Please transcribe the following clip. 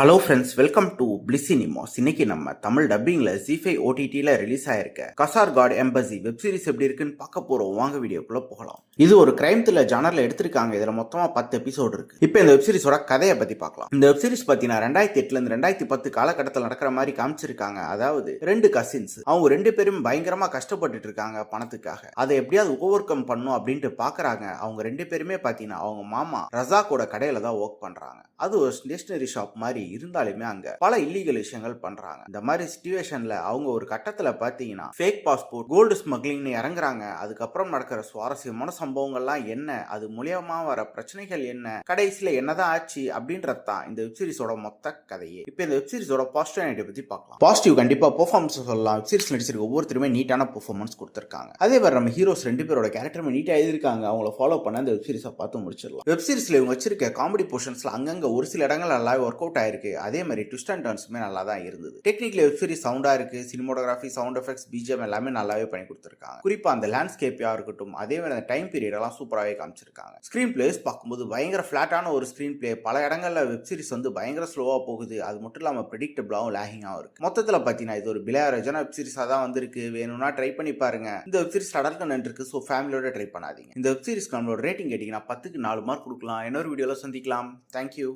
Hello friends, welcome to bliss cinemas. இன்னைக்கு நம்ம தமிழ் டப்பிங்ல ஜி5 ஓடிடில ரிலீஸ் ஆயிருக்க கசார் காட் எம்பசி வெப் சீரிஸ் எப்படி இருக்குன்னு பார்க்க போறோம். வாங்க வீடியோக்குள்ள போகலாம். இது ஒரு கிரைம் த்ரில்லர் ஜானர்ல எடுத்திருக்காங்க. இதுல மொத்தமா 10 எபிசோடு இருக்கு. இப்போ இந்த வெப் சீரிஸோட கதையை பத்தி பார்க்கலாம். இந்த வெப் சீரிஸ் பாத்தீங்கன்னா 2008ல இருந்து 2010 காலகட்டத்தில் நடக்கிற மாதிரி காமிச்சிருக்காங்க. அதாவது ரெண்டு கசின்ஸ், அவங்க ரெண்டு பேரும் பயங்கரமா கஷ்டப்பட்டுட்டு இருக்காங்க பணத்துக்காக. அதை எப்படியாவது ஓவர் கம் பண்ணும் அப்படின்ட்டு பாக்குறாங்க. அவங்க ரெண்டு பேருமே பாத்தீங்கன்னா அவங்க மாமா ரசாக்கோட கடையில தான் ஒர்க் பண்றாங்க. அது ஒரு ஸ்டேஷனரி ஷாப் மாதிரி இருந்தாலுமே அங்க பல இல்லீகல் விஷயங்கள் பண்றாங்க. இந்த மாதிரி சிச்சுவேஷன்ல அவங்க ஒரு கட்டத்துல பாத்தீங்கன்னா ஃபேக் பாஸ்போர்ட், கோல்டு ஸ்மக்லிங்னு இறங்குறாங்க. அதுக்கப்புறம் நடக்கிற சுவாரஸ்யமான சம்பவங்கள்லாம் என்ன, அது மூலியமா வர பிரச்சனைகள் என்ன, கடைசியில என்னதான் ஆச்சு அப்படின்றதான் இந்த வெப் சீரிஸோட மொத்த கதையே. இப்போ இந்த வெப் சீரிஸோட பாசிட்டிவ் பத்தி பார்க்கலாம். பாசிட்டிவ் கண்டிப்பா பெர்ஃபார்மன்ஸ் சொல்லலாம். வெப் சீரிஸ் நடிச்சிருக்க ஒவ்வொருத்தருமே நீட்டான பெர்ஃபார்மன்ஸ் கொடுத்திருக்காங்க. அதே மாதிரி நம்ம ஹீரோஸ் ரெண்டு பேரோட கேரக்டர் நீட்டா எழுதிருக்காங்க. அவங்கள ஃபாலோ பண்ண இந்த வெப் சீரிஸை பார்த்து முடிச்சிடலாம். வெப் சீரிஸ்ல இவங்க வச்சிருக்க காமெடி போர்ஷன்ஸ்ல அங்கங்க ஒரு சில இடங்கள் நல்லா ஒர்க் அவுட் ஆயிருக்கு. அதே மாதிரி ட்விஸ்ட் அண்ட் டர்ன்ஸுமே நல்லா தான் இருந்தது. டெக்னிக்கலி வெப் சீரிஸ் சவுண்டா இருக்கு. சினிமோட்டோகிராஃபி, சவுண்ட் எஃபெக்ட்ஸ், பிஜிஎம் எல்லாமே நல்லாவே பண்ணி கொடுத்திருக்காங்க. குறிப்பா அந்த லேண்ட்ஸ்கேப்பா இருக்கட்டும், அதே மாதிரி அந்த டைம் பீரியட் எல்லாம் சூப்பராகவே காமிச்சிருக்காங்க. ஸ்கிரீன் பிளேஸ் பார்க்கும்போது பயங்கர ஃபிளாட்டான ஒரு ஸ்கிரீன் பிளே. பல இடங்கள்ல வெப் சீரிஸ் பயங்கர ஸ்லோவா போகுது. அது மட்டும் இல்லாம ப்ரெடிக்டபிளாவும் லேகிங்காகவும் இருக்கு. மொத்தத்தில் பார்த்தீங்கன்னா இது ஒரு பிலாரஜான வெப் சீரிஸா தான் வந்திருக்கு. வேணும்னா ட்ரை பண்ணி பாருங்க. இந்த வெப் சீரிஸ் அடர்கன் இருக்கு. ஸோ ஃபேமிலியோட ட்ரை பண்ணாதீங்க. இந்த வெப் சீரிஸ்க்கு நம்மளோட ரேட்டிங் கேட்டீங்கன்னா 10க்கு 4 மார்க் கொடுக்கலாம். இன்னொரு வீடியோல சந்திக்கலாம். தேங்க்யூ.